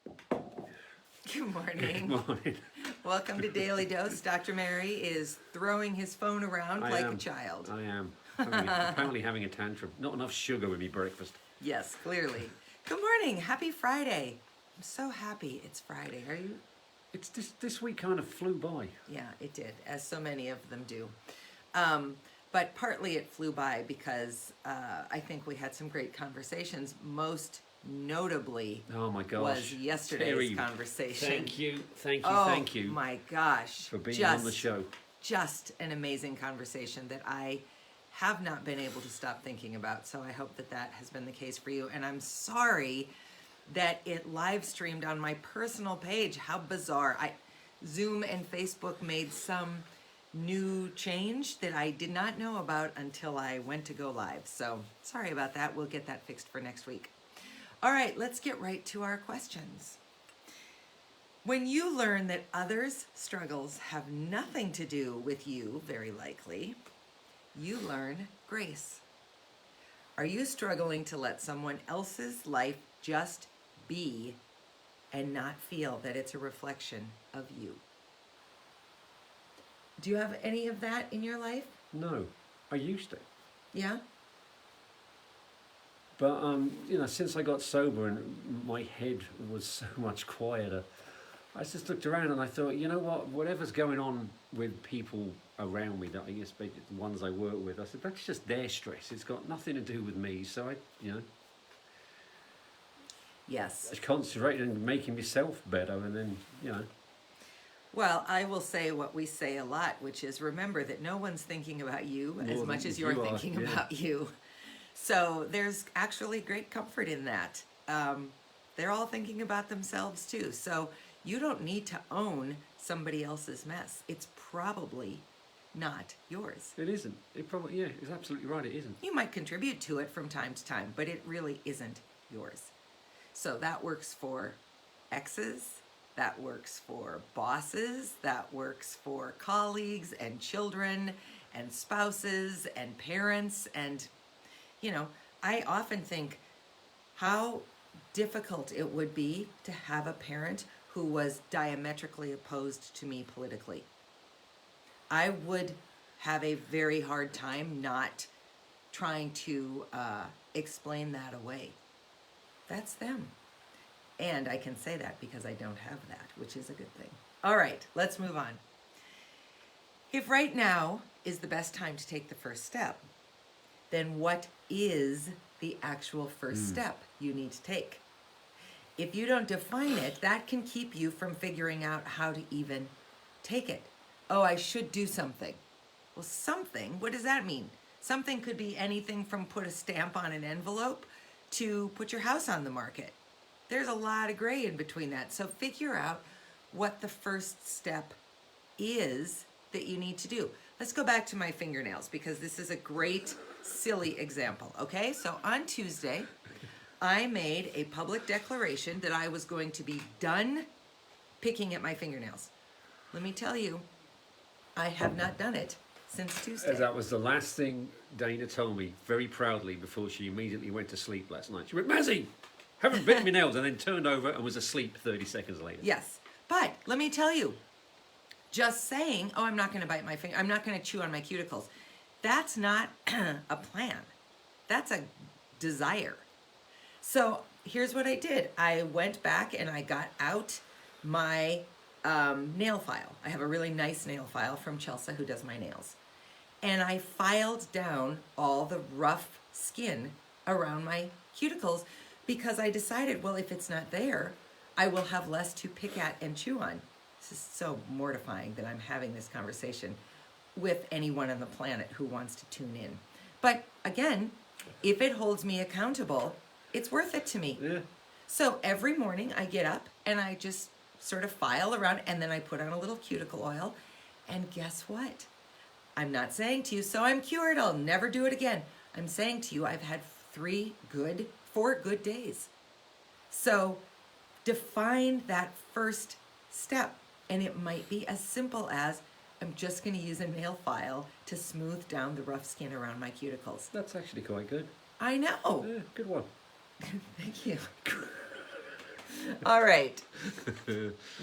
Good morning. Good morning. Welcome to Daily Dose. Dr. Mary is throwing his phone around like a child. I am. Apparently having a tantrum. Not enough sugar with me breakfast. Yes, clearly. Good morning. Happy Friday. I'm so happy it's Friday. Are you? It's this week kind of flew by. Yeah, it did, as so many of them do. But partly it flew by because I think we had some great conversations. Most notably, Oh my gosh, was yesterday's Terry, conversation. Thank you. Oh my gosh. For being on the show. Just an amazing conversation that I have not been able to stop thinking about. So I hope that that has been the case for you. And I'm sorry that it live streamed on my personal page. How bizarre. Zoom and Facebook made some new change that I did not know about until I went to go live. So sorry about that. We'll get that fixed for next week. All right, let's get right to our questions. When you learn that others' struggles have nothing to do with you, very likely, you learn grace. Are you struggling to let someone else's life just be and not feel that it's a reflection of you? Do you have any of that in your life? No, I used to. Yeah? But, since I got sober and my head was so much quieter, I just looked around and I thought, you know what, whatever's going on with people around me, that I guess the ones I work with, I said, that's just their stress. It's got nothing to do with me. So I Yes. concentrated on making myself better and then, Well, I will say what we say a lot, which is remember that no one's thinking about you as much as you're thinking about you. So there's actually great comfort in that. They're all thinking about themselves too. So you don't need to own somebody else's mess. It's probably not yours. It isn't. It probably, it's absolutely right. It isn't. You might contribute to it from time to time, but it really isn't yours. So that works for exes, that works for bosses, that works for colleagues and children and spouses and parents. And, I often think how difficult it would be to have a parent who was diametrically opposed to me politically. I would have a very hard time not trying to explain that away. That's them. And I can say that because I don't have that, which is a good thing. All right, let's move on. If right now is the best time to take the first step, then what is the actual first step you need to take? If you don't define it, that can keep you from figuring out how to even take it. Oh, I should do something. Well, something, what does that mean? Something could be anything from put a stamp on an envelope to put your house on the market. There's a lot of gray in between that. So figure out what the first step is that you need to do. Let's go back to my fingernails because this is a great, silly example, okay? So on Tuesday, I made a public declaration that I was going to be done picking at my fingernails. Let me tell you, I have not done it since Tuesday. That was the last thing Dana told me very proudly before she immediately went to sleep last night. She went, Mazzy, haven't bitten my nails, and then turned over and was asleep 30 seconds later. Yes, but let me tell you, just saying, oh, I'm not going to bite my finger, I'm not going to chew on my cuticles, that's not a plan. That's a desire. So here's what I did. I went back and I got out my nail file. I have a really nice nail file from Chelsea who does my nails. And I filed down all the rough skin around my cuticles because I decided, well, if it's not there, I will have less to pick at and chew on. This is so mortifying that I'm having this conversation with anyone on the planet who wants to tune in. But again, if it holds me accountable, it's worth it to me. Yeah. So every morning I get up and I just sort of file around and then I put on a little cuticle oil. And guess what? I'm not saying to you, so I'm cured, I'll never do it again. I'm saying to you, I've had 4 good days. So define that first step. And it might be as simple as, I'm just going to use a nail file to smooth down the rough skin around my cuticles. That's actually quite good. I know. Yeah, good one. Thank you. All right.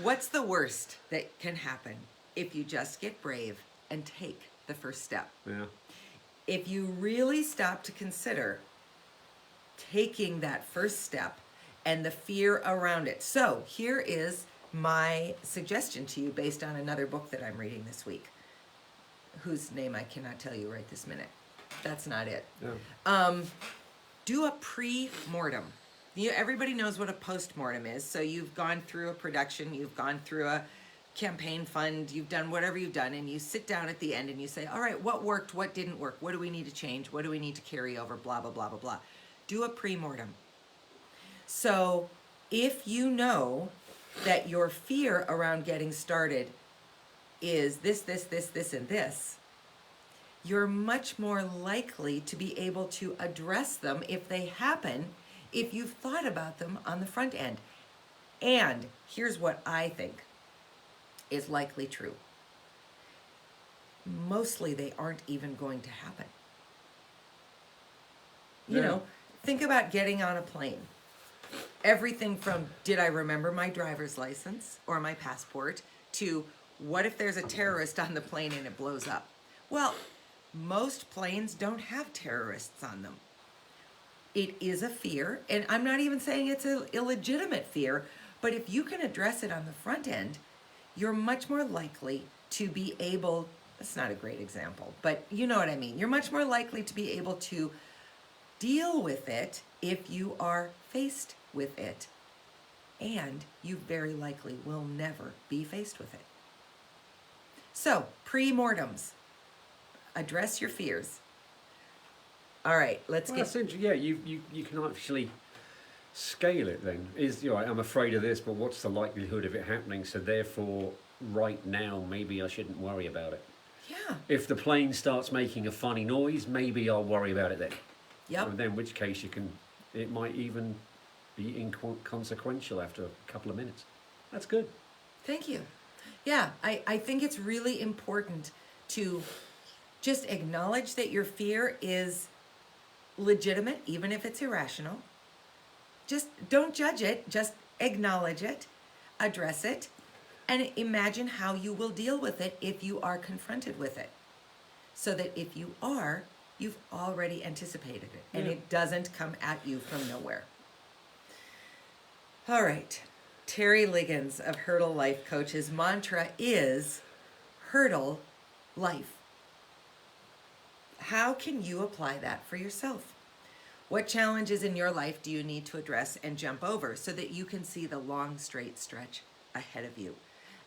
What's the worst that can happen if you just get brave and take the first step? Yeah. If you really stop to consider taking that first step and the fear around it. So here is my suggestion to you based on another book that I'm reading this week, whose name I cannot tell you right this minute. That's not it. Yeah. Do a pre-mortem. Everybody knows what a post-mortem is. So you've gone through a production, you've gone through a campaign fund, you've done whatever you've done, and you sit down at the end and you say, all right, what worked, what didn't work, what do we need to change, what do we need to carry over, blah, blah, blah, blah, blah. Do a pre-mortem. So if you know that your fear around getting started is this, and this, you're much more likely to be able to address them if they happen, if you've thought about them on the front end. And here's what I think is likely true. Mostly they aren't even going to happen. You know, think about getting on a plane. Everything from, did I remember my driver's license or my passport, to what if there's a terrorist on the plane and it blows up? Well, most planes don't have terrorists on them. It is a fear, and I'm not even saying it's an illegitimate fear, but if you can address it on the front end, you're much more likely to be able, that's not a great example, but you know what I mean. You're much more likely to be able to deal with it if you are faced with it, and you very likely will never be faced with it. So, pre-mortems. Address your fears. All right, let's Well, get... that's interesting. Yeah, you can actually scale it then. I'm afraid of this, but what's the likelihood of it happening? So therefore, right now, maybe I shouldn't worry about it. Yeah. If the plane starts making a funny noise, maybe I'll worry about it then. Yep. And then in which case it might even be inconsequential after a couple of minutes. That's good. Thank you. Yeah, I think it's really important to just acknowledge that your fear is legitimate, even if it's irrational. Just don't judge it, just acknowledge it, address it, and imagine how you will deal with it if you are confronted with it. So that if you are, you've already anticipated it, and it doesn't come at you from nowhere. All right. Terry Liggins of Hurdle Life Coach, his mantra is Hurdle Life. How can you apply that for yourself? What challenges in your life do you need to address and jump over so that you can see the long, straight stretch ahead of you?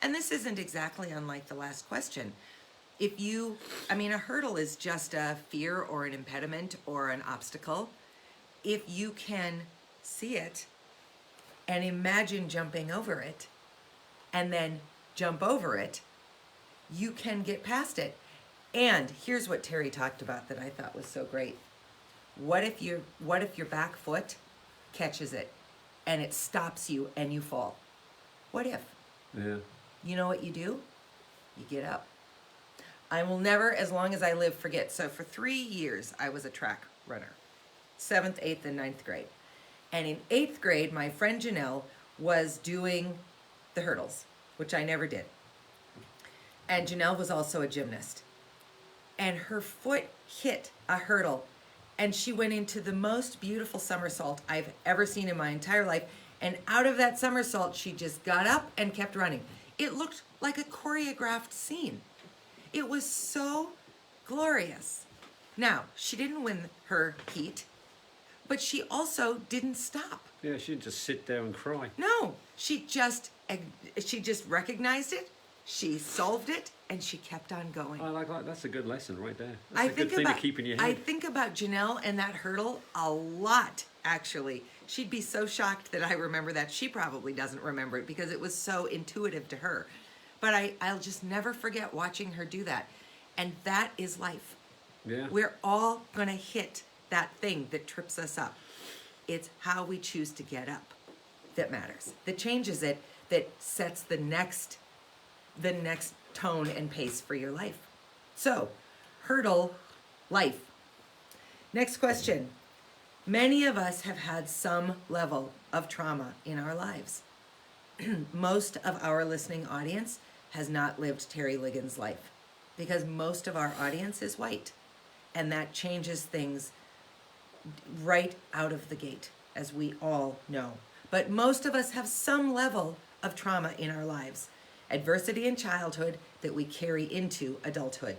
And this isn't exactly unlike the last question. A hurdle is just a fear or an impediment or an obstacle. If you can see it and imagine jumping over it and then jump over it, you can get past it. And here's what Terry talked about that I thought was so great. What if your back foot catches it and it stops you and you fall? What if? Yeah. You know what you do? You get up. I will never, as long as I live, forget. So for 3 years, I was a track runner. 7th, 8th, and 9th grade. And in 8th grade, my friend Janelle was doing the hurdles, which I never did. And Janelle was also a gymnast. And her foot hit a hurdle, and she went into the most beautiful somersault I've ever seen in my entire life. And out of that somersault, she just got up and kept running. It looked like a choreographed scene. It was so glorious. Now, she didn't win her heat, but she also didn't stop. Yeah, she didn't just sit there and cry. No, she just recognized it, she solved it, and she kept on going. I like that. That's a good lesson right there. That's a good thing to keep in your head. I think about Janelle and that hurdle a lot, actually. She'd be so shocked that I remember that. She probably doesn't remember it because it was so intuitive to her. But I'll just never forget watching her do that. And that is life. Yeah. We're all going to hit that thing that trips us up. It's how we choose to get up that matters, that changes it, that sets the next tone and pace for your life. So, hurdle life. Next question. Many of us have had some level of trauma in our lives. Most of our listening audience has not lived Terry Liggins' life because most of our audience is white. And that changes things right out of the gate, as we all know. But most of us have some level of trauma in our lives, adversity in childhood that we carry into adulthood.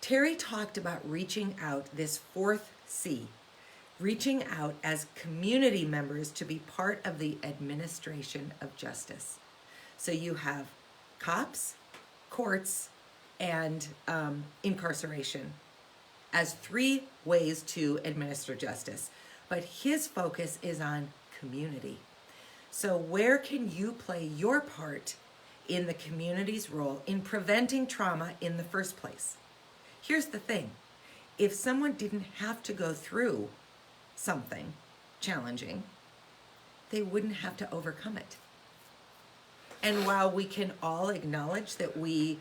Terry talked about reaching out, this fourth C, reaching out as community members to be part of the administration of justice. So you have cops, courts, and incarceration as three ways to administer justice. But his focus is on community. So where can you play your part in the community's role in preventing trauma in the first place? Here's the thing. If someone didn't have to go through something challenging, they wouldn't have to overcome it. And while we can all acknowledge that we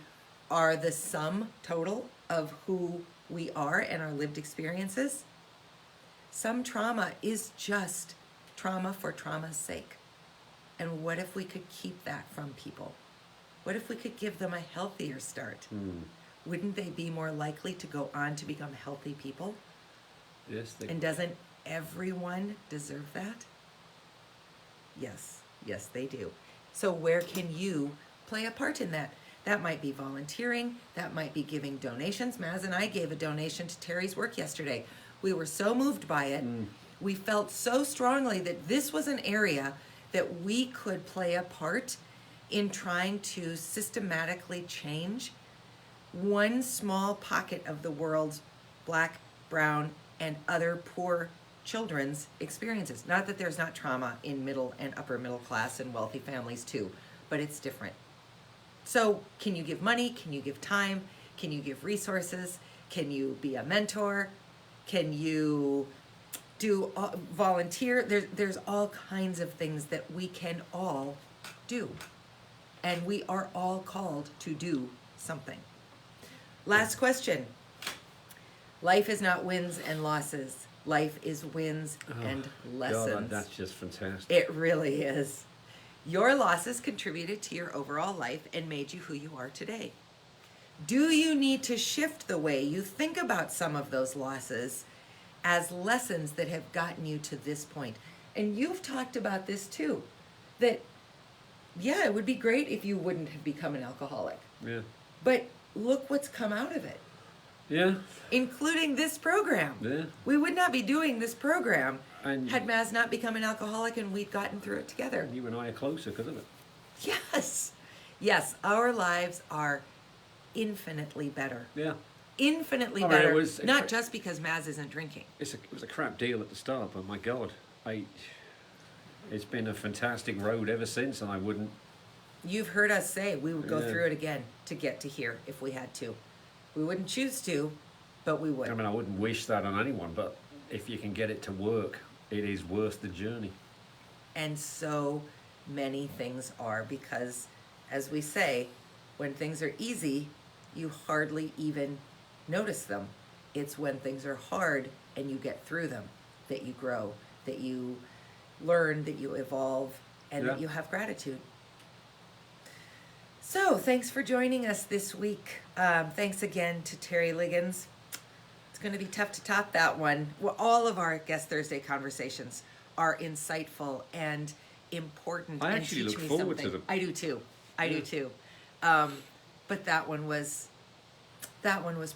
are the sum total of who we are and our lived experiences, some trauma is just trauma for trauma's sake. And what if we could keep that from people? What if we could give them a healthier start? Wouldn't they be more likely to go on to become healthy people? Yes. And doesn't everyone deserve that? Yes, they do. So where can you play a part in that? That might be volunteering, that might be giving donations. Maz and I gave a donation to Terry's work yesterday. We were so moved by it. We felt so strongly that this was an area that we could play a part in trying to systematically change one small pocket of the world's Black, brown, and other poor children's experiences. Not that there's not trauma in middle and upper middle class and wealthy families too, but it's different. So can you give money? Can you give time? Can you give resources? Can you be a mentor? Can you do volunteer? There's all kinds of things that we can all do. And we are all called to do something. Last question. Life is not wins and losses. Life is wins and lessons. God, that's just fantastic. It really is. Your losses contributed to your overall life and made you who you are today. Do you need to shift the way you think about some of those losses as lessons that have gotten you to this point? And you've talked about this too, that, yeah, it would be great if you wouldn't have become an alcoholic. Yeah. But look what's come out of it. Yeah. Including this program. Yeah. We would not be doing this program And had Maz not become an alcoholic and we'd gotten through it together. you and I are closer because of it. Yes. Yes, our lives are infinitely better. Yeah. Infinitely I mean, better. it was- Not just because Maz isn't drinking. It was a crap deal at the start, but my God, it's been a fantastic road ever since, and I wouldn't. You've heard us say we would go Yeah. through it again to get to here if we had to. We wouldn't choose to, but we would. I mean, I wouldn't wish that on anyone, but if you can get it to work, it is worth the journey. And so many things are, because, as we say, when things are easy, you hardly even notice them. It's when things are hard and you get through them that you grow, that you learn, that you evolve, and that Yeah. you have gratitude. So thanks for joining us this week. Thanks again to Terry Liggins. It's going to be tough to top that one. Well, all of our Guest Thursday conversations are insightful and important. I and actually teach look me forward to something. them. I do too. I do Yeah. too. But that one was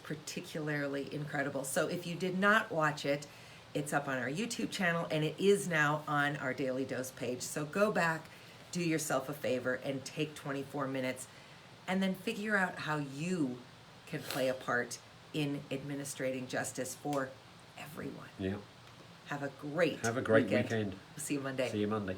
particularly incredible. So if you did not watch it, it's up on our YouTube channel and it is now on our Daily Dose page. So go back, do yourself a favor, and take 24 minutes and then figure out how you can play a part in administrating justice for everyone. Yeah. Have a great Have a great weekend. We'll see you Monday. See you Monday.